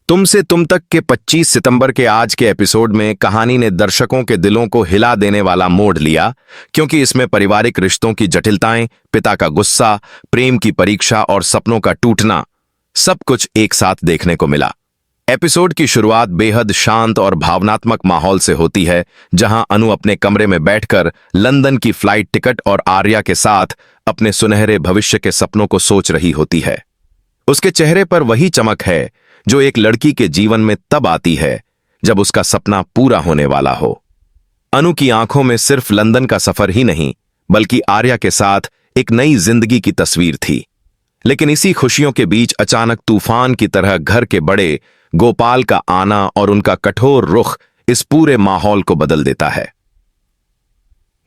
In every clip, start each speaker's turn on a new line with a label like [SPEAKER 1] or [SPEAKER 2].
[SPEAKER 1] तुमसे तुम तक के 25 सितंबर के आज के एपिसोड में कहानी ने दर्शकों के दिलों को हिला देने वाला मोड़ लिया, क्योंकि इसमें पारिवारिक रिश्तों की जटिलताएं, पिता का गुस्सा, प्रेम की परीक्षा और सपनों का टूटना, सब कुछ एक साथ देखने को मिला। एपिसोड की शुरुआत बेहद शांत और भावनात्मक माहौल से होती है, जहां अनु अपने कमरे में बैठकर लंदन की फ्लाइट टिकट और आर्या के साथ अपने सुनहरे भविष्य के सपनों को सोच रही होती है। उसके चेहरे पर वही चमक है जो एक लड़की के जीवन में तब आती है जब उसका सपना पूरा होने वाला हो। अनु की आंखों में सिर्फ लंदन का सफर ही नहीं, बल्कि आर्या के साथ एक नई जिंदगी की तस्वीर थी। लेकिन इसी खुशियों के बीच अचानक तूफान की तरह घर के बड़े गोपाल का आना और उनका कठोर रुख इस पूरे माहौल को बदल देता है।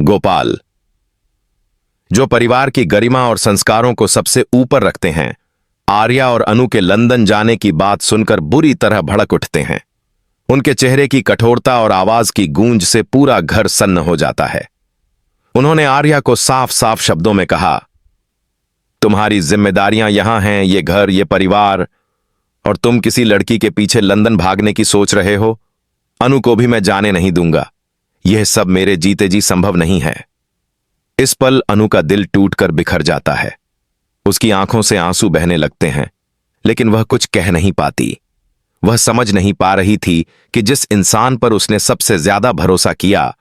[SPEAKER 1] गोपाल, जो परिवार की गरिमा और संस्कारों को सबसे ऊपर रखते हैं, आर्या और अनु के लंदन जाने की बात सुनकर बुरी तरह भड़क उठते हैं। उनके चेहरे की कठोरता और आवाज की गूंज से पूरा घर सन्न हो जाता है। उन्होंने आर्या को साफ साफ शब्दों में कहा, तुम्हारी जिम्मेदारियां यहां हैं, ये घर, ये परिवार, और तुम किसी लड़की के पीछे लंदन भागने की सोच रहे हो। अनु को भी मैं जाने नहीं दूंगा। यह सब मेरे जीते जी संभव नहीं है। इस पल अनु का दिल टूटकर बिखर जाता है। उसकी आंखों से आंसू बहने लगते हैं, लेकिन वह कुछ कह नहीं पाती। वह समझ नहीं पा रही थी कि जिस इंसान पर उसने सबसे ज्यादा भरोसा किया,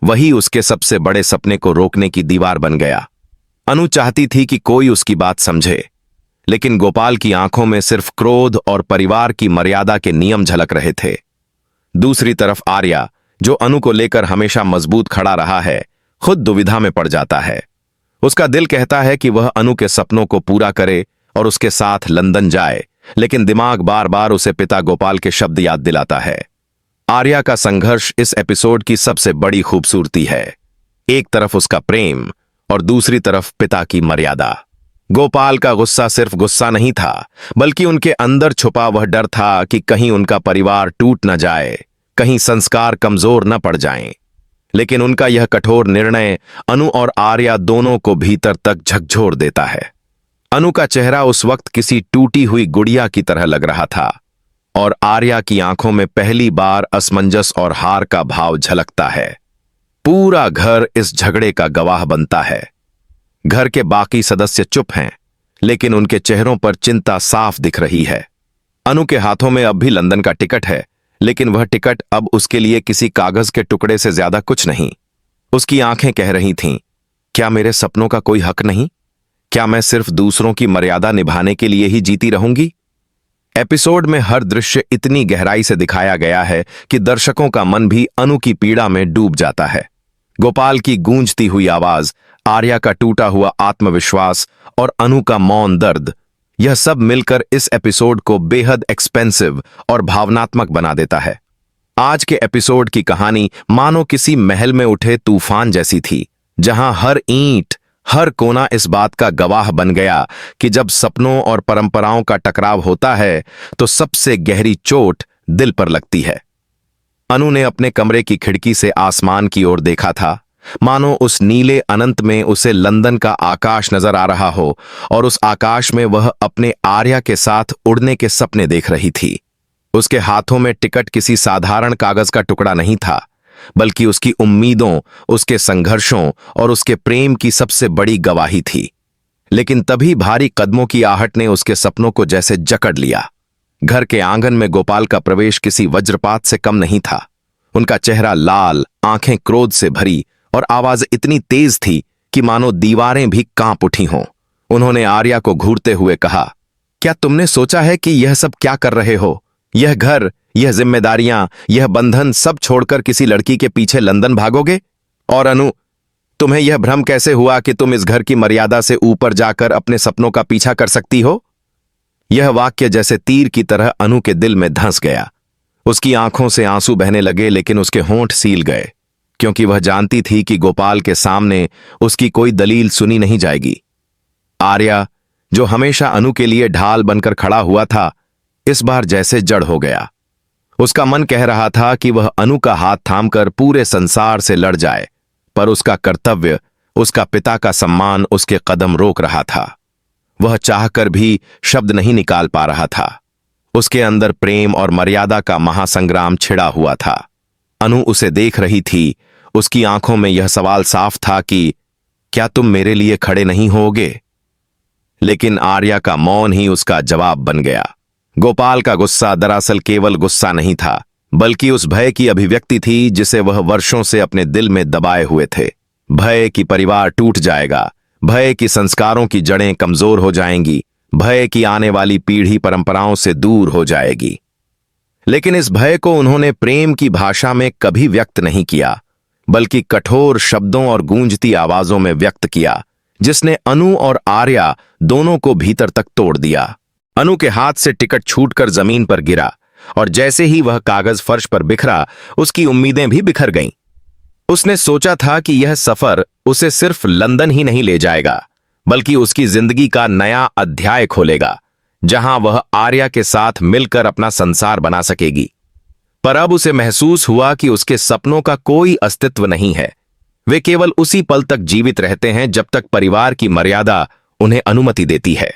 [SPEAKER 1] वही उसके सबसे बड़े सपने को रोकने की दीवार बन गया। अनु चाहती थी कि कोई उसकी बात समझे, लेकिन गोपाल की आंखों में सिर्फ क्रोध और परिवार की मर्यादा के नियम झलक रहे थे। दूसरी तरफ आर्या, जो अनु को लेकर हमेशा मजबूत खड़ा रहा है, खुद दुविधा में पड़ जाता है। उसका दिल कहता है कि वह अनु के सपनों को पूरा करे और उसके साथ लंदन जाए, लेकिन दिमाग बार बार उसे पिता गोपाल के शब्द याद दिलाता है। आर्या का संघर्ष इस एपिसोड की सबसे बड़ी खूबसूरती है। एक तरफ उसका प्रेम और दूसरी तरफ पिता की मर्यादा। गोपाल का गुस्सा सिर्फ गुस्सा नहीं था, बल्कि उनके अंदर छुपा वह डर था कि कहीं उनका परिवार टूट न जाए, कहीं संस्कार कमजोर न पड़ जाएं। लेकिन उनका यह कठोर निर्णय अनु और आर्या दोनों को भीतर तक झकझोर देता है। अनु का चेहरा उस वक्त किसी टूटी हुई गुड़िया की तरह लग रहा था, और आर्या की आंखों में पहली बार असमंजस और हार का भाव झलकता है। पूरा घर इस झगड़े का गवाह बनता है। घर के बाकी सदस्य चुप हैं, लेकिन उनके चेहरों पर चिंता साफ दिख रही है। अनु के हाथों में अब भी लंदन का टिकट है, लेकिन वह टिकट अब उसके लिए किसी कागज के टुकड़े से ज्यादा कुछ नहीं। उसकी आंखें कह रही थीं, क्या मेरे सपनों का कोई हक नहीं? क्या मैं सिर्फ दूसरों की मर्यादा निभाने के लिए ही जीती रहूंगी? एपिसोड में हर दृश्य इतनी गहराई से दिखाया गया है कि दर्शकों का मन भी अनु की पीड़ा में डूब जाता है। गोपाल की गूंजती हुई आवाज, आर्या का टूटा हुआ आत्मविश्वास और अनु का मौन दर्द, यह सब मिलकर इस एपिसोड को बेहद एक्सपेंसिव और भावनात्मक बना देता है। आज के एपिसोड की कहानी मानो किसी महल में उठे तूफान जैसी थी, जहां हर ईंट, हर कोना इस बात का गवाह बन गया कि जब सपनों और परंपराओं का टकराव होता है तो सबसे गहरी चोट दिल पर लगती है। अनु ने अपने कमरे की खिड़की से आसमान की ओर देखा था, मानो उस नीले अनंत में उसे लंदन का आकाश नजर आ रहा हो, और उस आकाश में वह अपने आर्या के साथ उड़ने के सपने देख रही थी। उसके हाथों में टिकट किसी साधारण कागज का टुकड़ा नहीं था, बल्कि उसकी उम्मीदों, उसके संघर्षों और उसके प्रेम की सबसे बड़ी गवाही थी। लेकिन तभी भारी कदमों की आहट ने उसके सपनों को जैसे जकड़ लिया। घर के आंगन में गोपाल का प्रवेश किसी वज्रपात से कम नहीं था। उनका चेहरा लाल, आंखें क्रोध से भरी और आवाज इतनी तेज थी कि मानो दीवारें भी कांप उठी हों। उन्होंने आर्या को घूरते हुए कहा, क्या तुमने सोचा है कि यह सब क्या कर रहे हो? यह घर, यह जिम्मेदारियां, यह बंधन सब छोड़कर किसी लड़की के पीछे लंदन भागोगे? और अनु, तुम्हें यह भ्रम कैसे हुआ कि तुम इस घर की मर्यादा से ऊपर जाकर अपने सपनों का पीछा कर सकती हो? यह वाक्य जैसे तीर की तरह अनु के दिल में धंस गया। उसकी आंखों से आंसू बहने लगे, लेकिन उसके होंठ सील गए, क्योंकि वह जानती थी कि गोपाल के सामने उसकी कोई दलील सुनी नहीं जाएगी। आर्या, जो हमेशा अनु के लिए ढाल बनकर खड़ा हुआ था, इस बार जैसे जड़ हो गया। उसका मन कह रहा था कि वह अनु का हाथ थामकर पूरे संसार से लड़ जाए, पर उसका कर्तव्य, उसका पिता का सम्मान उसके कदम रोक रहा था। वह चाहकर भी शब्द नहीं निकाल पा रहा था। उसके अंदर प्रेम और मर्यादा का महासंग्राम छिड़ा हुआ था। अनु उसे देख रही थी। उसकी आंखों में यह सवाल साफ था कि क्या तुम मेरे लिए खड़े नहीं होगे? लेकिन आर्या का मौन ही उसका जवाब बन गया। गोपाल का गुस्सा दरअसल केवल गुस्सा नहीं था, बल्कि उस भय की अभिव्यक्ति थी जिसे वह वर्षों से अपने दिल में दबाए हुए थे। भय कि परिवार टूट जाएगा, भय कि संस्कारों की जड़ें कमजोर हो जाएंगी, भय कि आने वाली पीढ़ी परंपराओं से दूर हो जाएगी। लेकिन इस भय को उन्होंने प्रेम की भाषा में कभी व्यक्त नहीं किया, बल्कि कठोर शब्दों और गूंजती आवाजों में व्यक्त किया, जिसने अनु और आर्या दोनों को भीतर तक तोड़ दिया। अनु के हाथ से टिकट छूटकर जमीन पर गिरा और जैसे ही वह कागज फर्श पर बिखरा, उसकी उम्मीदें भी बिखर गईं। उसने सोचा था कि यह सफर उसे सिर्फ लंदन ही नहीं ले जाएगा, बल्कि उसकी जिंदगी का नया अध्याय खोलेगा, जहां वह आर्या के साथ मिलकर अपना संसार बना सकेगी। पर अब उसे महसूस हुआ कि उसके सपनों का कोई अस्तित्व नहीं है। वे केवल उसी पल तक जीवित रहते हैं जब तक परिवार की मर्यादा उन्हें अनुमति देती है।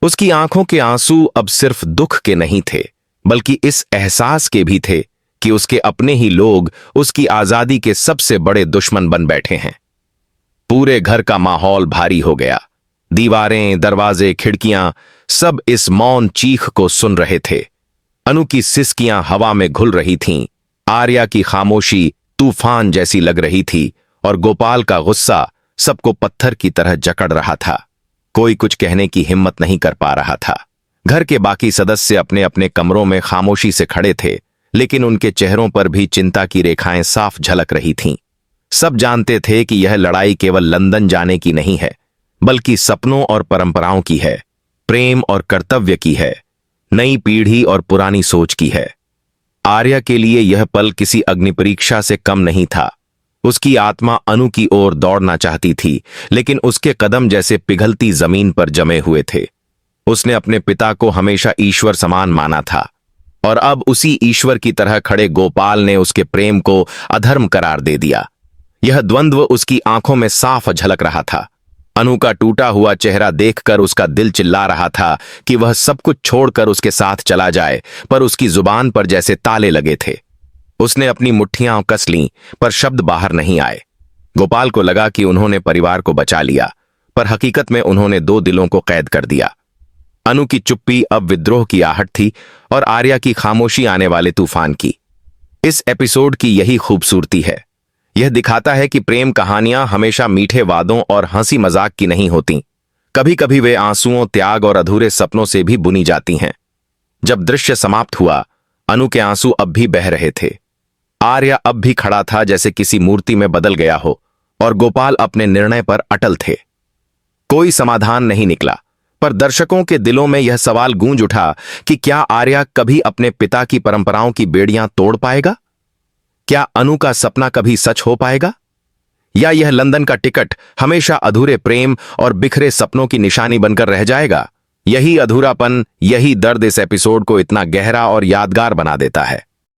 [SPEAKER 1] उसकी आंखों के आंसू अब सिर्फ दुख के नहीं थे, बल्कि इस एहसास के भी थे कि उसके अपने ही लोग उसकी आजादी के सबसे बड़े दुश्मन बन बैठे हैं। पूरे घर का माहौल भारी हो गया। दीवारें, दरवाजे, खिड़कियां सब इस मौन चीख को सुन रहे थे। अनु की सिसकियां हवा में घुल रही थीं, आर्या की खामोशी तूफान जैसी लग रही थी और गोपाल का गुस्सा सबको पत्थर की तरह जकड़ रहा था। कोई कुछ कहने की हिम्मत नहीं कर पा रहा था। घर के बाकी सदस्य अपने अपने कमरों में खामोशी से खड़े थे, लेकिन उनके चेहरों पर भी चिंता की रेखाएं साफ झलक रही थीं। सब जानते थे कि यह लड़ाई केवल लंदन जाने की नहीं है, बल्कि सपनों और परंपराओं की है, प्रेम और कर्तव्य की है, नई पीढ़ी और पुरानी सोच की है। आर्या के लिए यह पल किसी अग्निपरीक्षा से कम नहीं था। उसकी आत्मा अनु की ओर दौड़ना चाहती थी, लेकिन उसके कदम जैसे पिघलती जमीन पर जमे हुए थे। उसने अपने पिता को हमेशा ईश्वर समान माना था, और अब उसी ईश्वर की तरह खड़े गोपाल ने उसके प्रेम को अधर्म करार दे दिया। यह द्वंद्व उसकी आंखों में साफ झलक रहा था। अनु का टूटा हुआ चेहरा देखकर उसका दिल चिल्ला रहा था कि वह सब कुछ छोड़कर उसके साथ चला जाए, पर उसकी जुबान पर जैसे ताले लगे थे। उसने अपनी मुट्ठियां कस लीं, पर शब्द बाहर नहीं आए। गोपाल को लगा कि उन्होंने परिवार को बचा लिया, पर हकीकत में उन्होंने दो दिलों को कैद कर दिया। अनु की चुप्पी अब विद्रोह की आहट थी और आर्या की खामोशी आने वाले तूफान की। इस एपिसोड की यही खूबसूरती है। यह दिखाता है कि प्रेम कहानियां हमेशा मीठे वादों और हंसी मजाक की नहीं होती। कभी कभी वे आंसुओं, त्याग और अधूरे सपनों से भी बुनी जाती हैं। जब दृश्य समाप्त हुआ, अनु के आंसू अब भी बह रहे थे। आर्या अब भी खड़ा था जैसे किसी मूर्ति में बदल गया हो, और गोपाल अपने निर्णय पर अटल थे। कोई समाधान नहीं निकला, पर दर्शकों के दिलों में यह सवाल गूंज उठा कि क्या आर्या कभी अपने पिता की परंपराओं की बेड़ियां तोड़ पाएगा? क्या अनु का सपना कभी सच हो पाएगा? या यह लंदन का टिकट हमेशा अधूरे प्रेम और बिखरे सपनों की निशानी बनकर रह जाएगा? यही अधूरापन, यही दर्द इस एपिसोड को इतना गहरा और यादगार बना देता है।